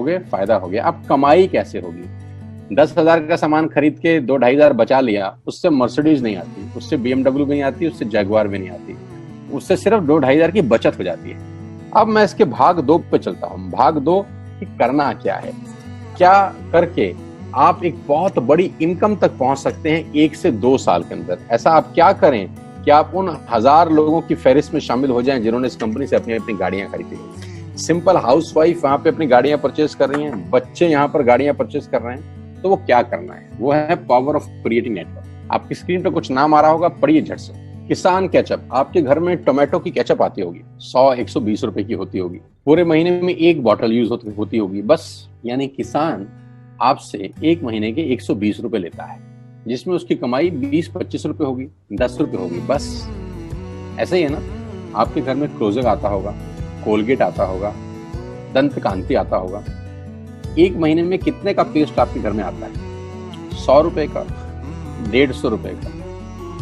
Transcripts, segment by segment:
करोगे, फायदा हो गया। अब कमाई कैसे होगी? 10,000 का सामान खरीद के 2-2,500 बचा लिया, उससे मर्सिडीज नहीं आती, उससे BMW भी नहीं आती, उससे जगुआर भी नहीं आती, उससे सिर्फ 2-2,500 की बचत हो जाती है। अब मैं इसके भाग 2 पे चलता हूँ। भाग 2 कि करना क्या है, क्या करके आप एक बहुत बड़ी इनकम तक पहुंच सकते हैं 1 से 2 साल के अंदर। ऐसा आप क्या करें कि आप उन 1000 लोगों की फहरिस्त में शामिल हो जाएं जिन्होंने इस कंपनी से अपनी अपनी गाड़ियां खरीदी। सिंपल हाउसवाइफ वहां पे अपनी गाड़ियां परचेज कर रही हैं, बच्चे यहाँ पर गाड़ियां परचेज कर रहे हैं, तो वो क्या करना है? वो है पावर ऑफ क्रिएटिंग नेटवर्क। आपकी स्क्रीन पर कुछ नाम आ रहा होगा, पढ़िए झट से। किसान केचप, आपके घर में टोमेटो की केचप आती होगी, 100-120 रुपए की होती होगी, पूरे महीने में 1 बॉटल यूज होती होगी बस। यानी किसान आपसे 1 महीने के 120 रुपए लेता है, जिसमें उसकी कमाई 20-25 रुपए होगी, 10 रुपए होगी बस। ऐसे ही है ना, आपके घर में क्लोजर आता होगा, कोलगेट आता होगा, दंत कांति आता होगा। 1 महीने में कितने का पेस्ट आपके घर में आता है? 100 रुपए का, 150 रुपए का।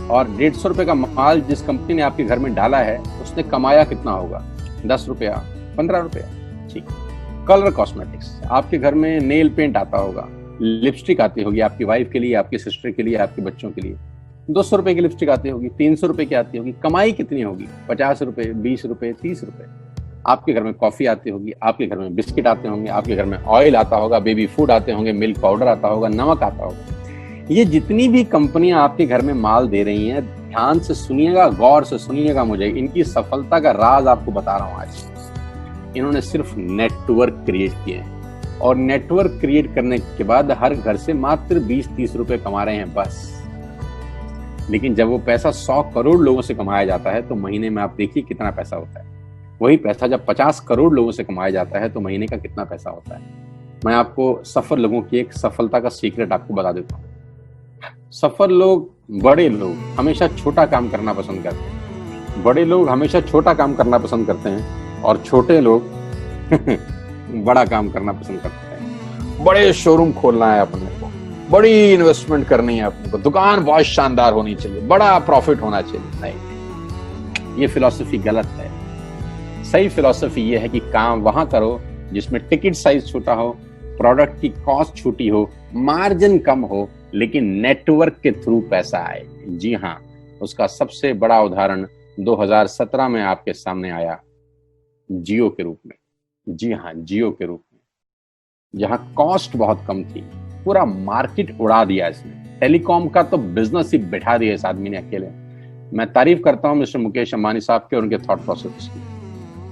और 150 रुपए का माल जिस कंपनी ने आपके घर में डाला है, उसने कमाया कितना होगा? 10 रुपया, 15 रुपया। ठीक। कलर कॉस्मेटिक्स, आपके घर में नेल पेंट आता होगा, लिपस्टिक आती होगी आपकी वाइफ के लिए, आपकी सिस्टर के लिए, आपके बच्चों के लिए। 200 रुपए की लिपस्टिक आती होगी, 300 रुपए की आती होगी। कमाई कितनी होगी? 50 रुपए, 20 रुपए, 30 रुपए। आपके घर में कॉफी आती होगी, आपके घर में बिस्किट आते होंगे, आपके घर में ऑयल आता होगा, बेबी फूड आते होंगे, मिल्क पाउडर आता होगा, नमक आता होगा। ये जितनी भी कंपनियां आपके घर में माल दे रही हैं, ध्यान से सुनिएगा, गौर से सुनिएगा मुझे। इनकी सफलता का राज आपको बता रहा हूं आज। इन्होंने सिर्फ नेटवर्क क्रिएट किए हैं, और नेटवर्क क्रिएट करने के बाद हर घर से मात्र 20-30 रुपए कमा रहे हैं बस। लेकिन जब वो पैसा 100 करोड़ लोगों से कमाया जाता है तो महीने में आप देखिए कितना पैसा होता है। वही पैसा जब 50 करोड़ लोगों से कमाया जाता है तो महीने का कितना पैसा होता है। मैं आपको सफल लोगों की एक सफलता का सीक्रेट आपको बता देता हूँ। सफल लोग, बड़े लोग हमेशा छोटा काम करना पसंद करते हैं। बड़े लोग हमेशा छोटा काम करना पसंद करते हैं, और छोटे लोग बड़ा काम करना पसंद करते हैं। बड़े शोरूम खोलना है अपने को, बड़ी इन्वेस्टमेंट करनी है अपने को, दुकान बहुत शानदार होनी चाहिए, बड़ा प्रॉफिट होना चाहिए। नहीं, ये फिलॉसफी गलत है। सही फिलॉसफी ये है कि काम वहां करो जिसमें टिकट साइज छोटा हो, प्रोडक्ट की कॉस्ट छोटी हो, मार्जिन कम हो, लेकिन नेटवर्क के थ्रू पैसा आए। जी हाँ, उसका सबसे बड़ा उदाहरण 2017 में आपके सामने आया, जियो के रूप में। जी हाँ, जियो के रूप में, जहां कॉस्ट बहुत कम थी, पूरा मार्केट उड़ा दिया इसने। टेलीकॉम का तो बिजनेस ही बैठा दिया इस आदमी ने अकेले। मैं तारीफ करता हूं मिस्टर मुकेश अंबानी साहब के और उनके थॉट प्रोसेस की।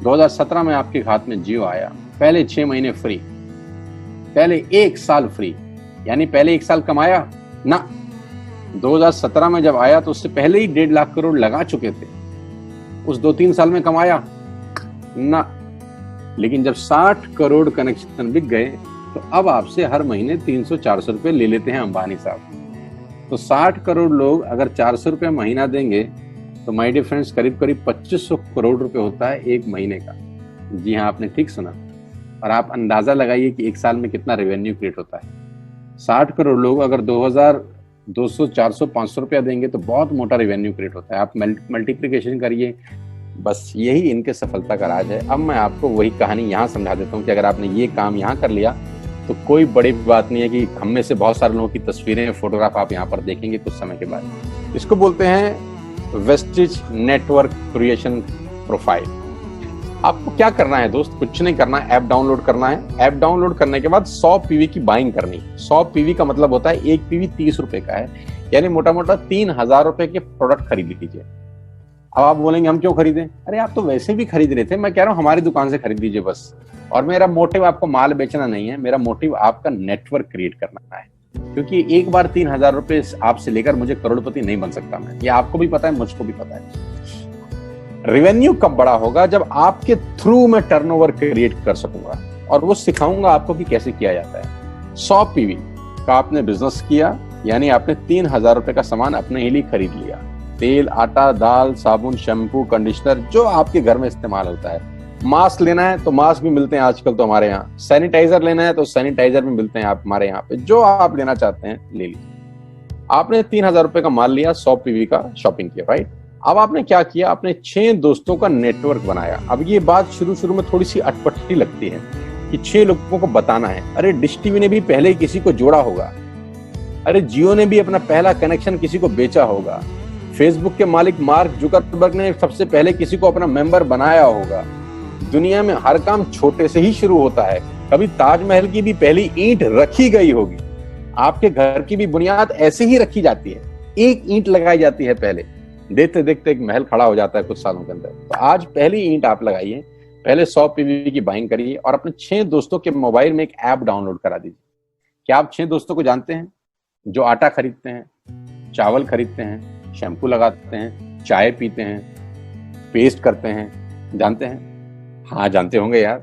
2017 में आपके हाथ में जियो आया, पहले 6 महीने फ्री, पहले 1 साल फ्री। यानी पहले 1 साल कमाया ना। 2017 में जब आया तो उससे पहले ही 1.5 लाख करोड़ लगा चुके थे। उस 2-3 साल में कमाया ना। लेकिन जब 60 करोड़ कनेक्शन बिक गए तो अब आपसे हर महीने 300-400 रुपए ले लेते हैं अंबानी साहब। तो 60 करोड़ लोग अगर 400 रुपए महीना देंगे तो माय डियर फ्रेंड्स, करीब करीब 2500 करोड़ रुपए होता है 1 महीने का। जी हाँ, आपने ठीक सुना। और आप अंदाजा लगाइए कि 1 साल में कितना रेवेन्यू क्रिएट होता है। 60 करोड़ लोग अगर 2200, 400, 500 रुपया देंगे तो बहुत मोटा रेवेन्यू क्रिएट होता है। आप मल्टीप्लिकेशन करिए, बस यही इनके सफलता का राज है। अब मैं आपको वही कहानी यहाँ समझा देता हूँ कि अगर आपने ये काम यहाँ कर लिया तो कोई बड़ी बात नहीं है कि हम में से बहुत सारे लोगों की तस्वीरें, फोटोग्राफ आप यहाँ पर देखेंगे कुछ समय के बाद। इसको बोलते हैं वेस्टिज नेटवर्क क्रिएशन प्रोफाइल। आपको क्या करना है दोस्त? कुछ नहीं करना है, ऐप डाउनलोड करना है। ऐप डाउनलोड करने के बाद 100 पीवी की बाइंग करनी है। 100 पीवी का मतलब होता है 1 पीवी 30 रुपए का है, यानी मोटा मोटा 3000 रुपए के प्रोडक्ट खरीद लीजिए। अब आप बोलेंगे हम क्यों खरीदें? अरे आप तो वैसे भी खरीद रहे थे, मैं कह रहा हूँ हमारी दुकान से खरीद लीजिए बस। और मेरा मोटिव आपको माल बेचना नहीं है, मेरा मोटिव आपका नेटवर्क क्रिएट करना है। क्योंकि एक बार 3000 रुपए आपसे लेकर मुझे करोड़पति नहीं बन सकता मैं, ये आपको भी पता है, मुझको भी पता है। रेवेन्यू कब बड़ा होगा? जब आपके थ्रू मैं टर्नओवर क्रिएट कर सकूंगा, और वो सिखाऊंगा आपको कि कैसे किया जाता है। 100 पीवी का आपने बिजनेस किया, यानी आपने 3000 रुपए का सामान अपने ही लिए खरीद लिया। तेल, आटा, दाल, साबुन, शैम्पू, कंडीशनर, जो आपके घर में इस्तेमाल होता है। मास्क लेना है तो मास्क भी मिलते हैं आजकल तो हमारे यहाँ। सैनिटाइजर लेना है तो सैनिटाइजर भी मिलते हैं आप हमारे यहाँ पे। जो आप लेना चाहते हैं ले लीजिए। आपने 3000 रुपए का माल लिया, 100 पीवी का शॉपिंग किया, राइट? अब आपने क्या किया? आपने 6 दोस्तों का नेटवर्क बनाया। अब ये बात शुरू में थोड़ी सी अटपटी लगती है कि 6 लोगों को बताना है। अरे डिश टीवी ने भी पहले किसी को जोड़ा होगा, अरे जियो ने भी अपना पहला कनेक्शन किसी को बेचा होगा, फेसबुक के मालिक मार्क जुकरबर्ग ने सबसे पहले किसी को अपना मेंबर बनाया होगा। दुनिया में हर काम छोटे से ही शुरू होता है। कभी ताजमहल की भी पहली ईंट रखी गई होगी, आपके घर की भी बुनियाद ऐसे ही रखी जाती है, एक ईंट लगाई जाती है पहले, देखते देखते एक महल खड़ा हो जाता है कुछ सालों के अंदर। तो आज पहली ईंट आप लगाइए, पहले 100 पीवी की बाइंग करिए और अपने 6 दोस्तों के मोबाइल में एक ऐप डाउनलोड करा दीजिए। क्या आप 6 दोस्तों को जानते हैं जो आटा खरीदते हैं, चावल खरीदते हैं, शैम्पू लगाते हैं, चाय पीते हैं, पेस्ट करते हैं? जानते हैं? हाँ जानते होंगे यार।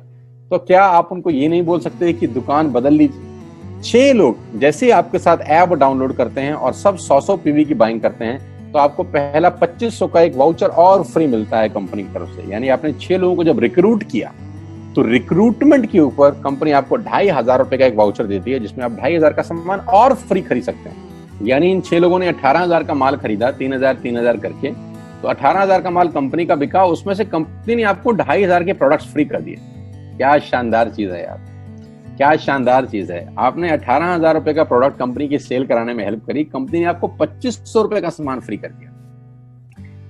तो क्या आप उनको ये नहीं बोल सकते कि दुकान बदल लीजिए? 6 लोग जैसे ही आपके साथ ऐप डाउनलोड करते हैं और सब 100 पीवी की बाइंग करते हैं तो आपको पहला 2500 का एक वाउचर और फ्री मिलता है कंपनी की तरफ से। यानी आपने 6 लोगों को जब रिक्रूट किया तो रिक्रूटमेंट के ऊपर कंपनी आपको 2500 रुपए का एक वाउचर देती है जिसमें आप 2500 का सामान और फ्री खरीद सकते हैं। यानी इन 6 लोगों ने 18,000 का माल खरीदा, 3,000 करके, तो 18,000 का माल कंपनी का बिका, उसमें से कंपनी ने आपको 2500 के प्रोडक्ट्स फ्री कर दिए। क्या शानदार चीज है यार, क्या शानदार चीज है। आपने 18,000 रुपए का प्रोडक्ट कंपनी की सेल कराने में हेल्प करी, कंपनी ने आपको 2500 रुपए का सामान फ्री कर दिया।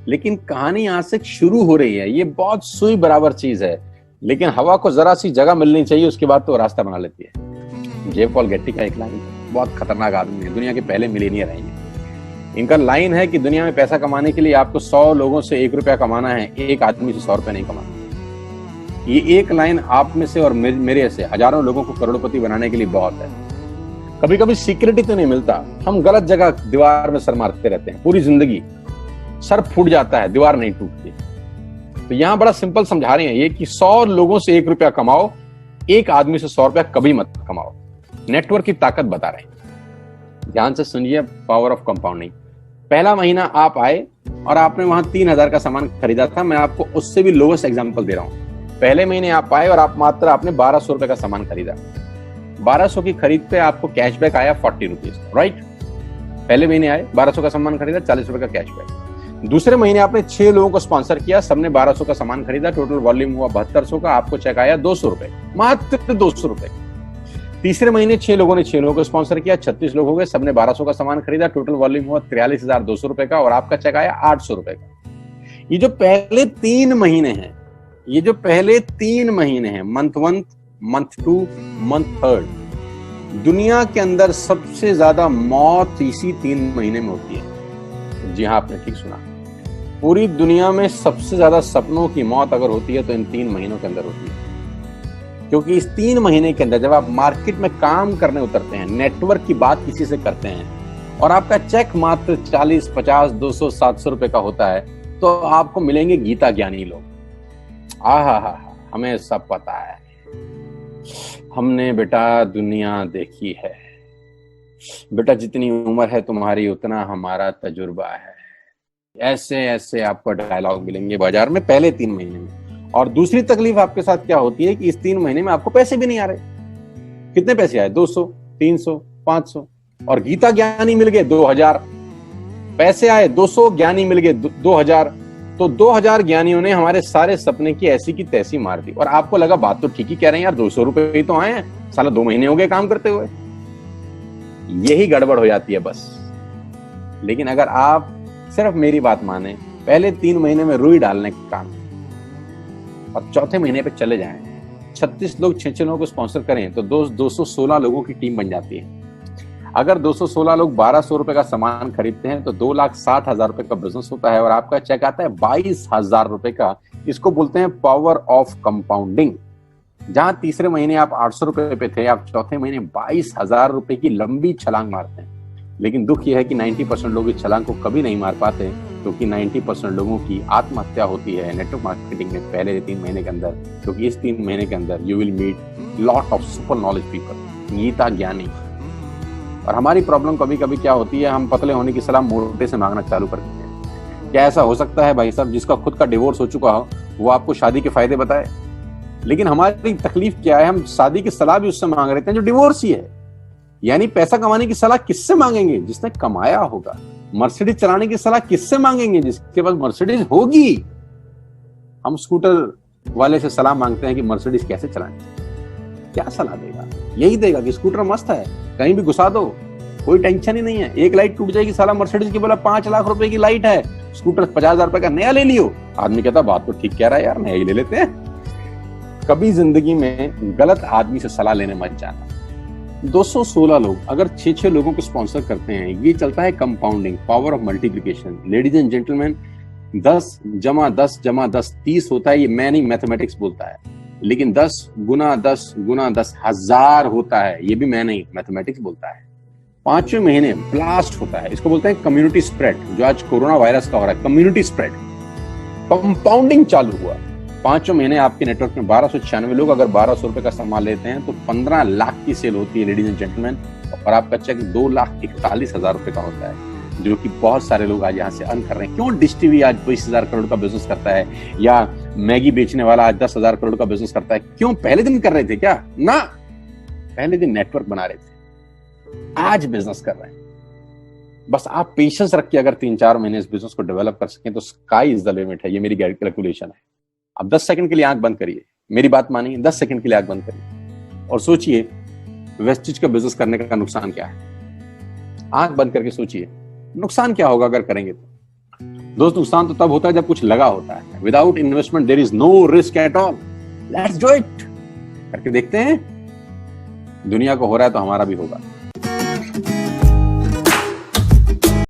लेकिन कहानी यहां से शुरू हो रही है। ये बहुत सुई बराबर चीज है, लेकिन हवा को जरा सी जगह मिलनी चाहिए, उसके बाद तो रास्ता बना लेती है। जे पॉल गेट्टी का एक लाइन, बहुत खतरनाक आदमी है, दुनिया के पहले मिलियनियर हैं ये। इनका लाइन है कि दुनिया में पैसा कमाने के लिए आपको 100 लोगों से 1 रुपया कमाना है, एक आदमी से 100 रुपया नहीं कमाना। ये एक लाइन आप में से और मेरे से हजारों लोगों को करोड़पति बनाने के लिए बहुत है। कभी कभी सिक्योरिटी तो नहीं मिलता, हम गलत जगह दीवार में सर मारते रहते हैं, पूरी जिंदगी सर फूट जाता है, दीवार नहीं टूटती। तो यहां बड़ा सिंपल समझा रहे हैं ये कि 100 लोगों से 1 रुपया कमाओ, एक आदमी से 100 रुपया कभी मत कमाओ। नेटवर्क की ताकत बता रहे हैं, ध्यान से सुनिए, पावर ऑफ कंपाउंडिंग। पहला महीना आप आए और आपने वहां 3,000 का सामान खरीदा था, मैं आपको उससे भी लोवेस्ट एग्जांपल दे रहा हूं। पहले महीने आप आए और आप मात्र आपने 1200 रुपए का सामान खरीदा, 1200 की खरीद पे आपको कैशबैक आया 40 रुपीज, राइट? पहले महीने आए, 1200 का सामान खरीदा, 40 रुपए का कैशबैक। दूसरे महीने आपने 6 लोगों को स्पॉन्सर किया, सबने 1200 का सामान खरीदा, टोटल वॉल्यूम हुआ 7200 का, आपको चेक आया 200 रुपए, मात्र 200 रुपए। तीसरे महीने 6 लोगों ने 6 लोगों को स्पॉन्सर किया, 36 लोग हो गए, सबने 1200 का सामान खरीदा, टोटल वॉल्यूम हुआ 43,200 रुपए का, और आपका चेक आया 800 रुपए का। ये जो पहले 3 महीने हैं, ये जो पहले 3 महीने हैं, मंथ 1, मंथ 2, मंथ 3, दुनिया के अंदर सबसे ज्यादा मौत इसी 3 महीने में होती है। जी हाँ, आपने ठीक सुना, पूरी दुनिया में सबसे ज्यादा सपनों की मौत अगर होती है तो इन 3 महीनों के अंदर होती है। क्योंकि इस 3 महीने के अंदर जब आप मार्केट में काम करने उतरते हैं, नेटवर्क की बात किसी से करते हैं और आपका चेक मात्र 40, 50, 200, 700 रुपए का होता है, तो आपको मिलेंगे गीता ज्ञानी लोग। आहा, हमें सब पता है, हमने बेटा दुनिया देखी है, बेटा जितनी उम्र है तुम्हारी उतना हमारा तजुर्बा है। ऐसे ऐसे आपको डायलॉग मिलेंगे बाजार में पहले 3 महीने में। और दूसरी तकलीफ आपके साथ क्या होती है कि इस 3 महीने में आपको पैसे भी नहीं आ रहे। कितने पैसे आए? 200, 300, 500, और गीता ज्ञानी मिल गए 2000। पैसे आए 200, ज्ञानी मिल गए 2000, तो 2000 ज्ञानियों ने हमारे सारे सपने की ऐसी की तैसी मार दी। और आपको लगा बात तो ठीक ही कह रहे हैं यार, 200 रुपए ही तो आए हैं, साला 2 महीने हो गए काम करते हुए। यही गड़बड़ हो जाती है बस। लेकिन अगर आप सिर्फ मेरी बात माने, पहले 3 महीने में रुई डालने का काम और चौथे महीने पे चले जाएं, 36 लोग 6 लोगों को स्पॉन्सर करें तो 216 लोगों की टीम बन जाती है। अगर 216 लोग 1200 रुपए का सामान खरीदते हैं तो 2,60,000 रुपए का बिजनेस होता है और आपका चेक आता है 22,000 रुपए का। इसको बोलते हैं पावर ऑफ कंपाउंडिंग। जहां तीसरे महीने आप 800 रुपए पे थे, आप चौथे महीने 22,000 रुपए की लंबी छलांग मारते हैं। लेकिन दुख यह है कि 90% लोग इस छलांग को कभी नहीं मार पाते, क्योंकि 90% लोगों की आत्महत्या होती है नेटवर्क मार्केटिंग में पहले 3 महीने के अंदर। क्योंकि इस 3 महीने के अंदर you will meet lot of super knowledge people, Gita ज्ञानी। और हमारी प्रॉब्लम कभी कभी क्या होती है, हम पतले होने की सलाह मोटे से मांगना चालू कर देते हैं। क्या ऐसा हो सकता है भाई साहब, जिसका खुद का डिवोर्स हो चुका हो वो आपको शादी के फायदे बताए? लेकिन हमारी तकलीफ क्या है, हम शादी की सलाह भी उससे मांग रहे थे जो डिवोर्स ही है। यानी पैसा कमाने की सलाह किससे मांगेंगे? जिसने कमाया होगा। मर्सिडीज चलाने की सलाह किससे मांगेंगे? जिसके पास मर्सिडीज होगी। हम स्कूटर वाले से सलाह मांगते हैं कि मर्सिडीज कैसे चलाएं। क्या सलाह देगा? यही देगा कि स्कूटर मस्त है, कहीं भी घुसा दो, कोई टेंशन ही नहीं है। एक लाइट टूट जाएगी, साला मर्सिडीज की बोला 5 लाख रुपए की लाइट है, स्कूटर 50,000 रुपए का नया ले लियो। आदमी कहता बात तो ठीक कह रहा है यार, नया ही ले लेते हैं। कभी जिंदगी में गलत आदमी से सलाह लेने मत जाना। 216 लोग अगर 6 लोगों को स्पॉन्सर करते हैं, ये चलता है compounding, power of multiplication. Ladies and gentleman, 10 जमा 10 जमा 10 30 होता है, ये मैं नहीं, मैथमेटिक्स बोलता है। लेकिन 10 गुना 10 गुना 10 1000 होता है, ये भी मैं नहीं, मैथमेटिक्स बोलता है। 5वें महीने ब्लास्ट होता है, इसको बोलते हैं कम्युनिटी स्प्रेड, जो आज कोरोना वायरस का हो रहा है, कम्युनिटी स्प्रेड। कंपाउंडिंग चालू हुआ, 5वें महीने आपके नेटवर्क में 1296 लोग अगर 1200 रुपए का सामान लेते हैं तो 15 लाख की सेल होती है लेडीज एंड जेंटलमैन, और आपका चेक 2,41,000 रुपए का होता है, जो कि बहुत सारे लोग आज यहाँ से अर्न कर रहे हैं। क्यों डिश टीवी आज 20,000 करोड़ का बिजनेस करता है, या मैगी बेचने वाला आज 10,000 करोड़ का बिजनेस करता है? क्यों? पहले दिन कर रहे थे क्या? ना, पहले दिन नेटवर्क बना रहे थे, आज बिजनेस कर रहे हैं। बस आप पेशेंस रख के अगर 3-4 महीने इस बिजनेस को डेवलप कर सकें तो स्काई इज द लिमिट है। ये मेरी कैलकुलेशन है। अब 10 सेकंड के लिए आंख बंद करिए, मेरी बात मानिए, 10 सेकंड के लिए आंख बंद करिए और सोचिए वेस्टिज का बिजनेस करने का नुकसान क्या है। आंख बंद करके सोचिए नुकसान क्या होगा अगर करेंगे तो। दोस्त, नुकसान तो तब होता है जब कुछ लगा होता है। Without investment there is no risk at all. Let's do it, करके देखते हैं। दुनिया को हो रहा है तो हमारा भी होगा।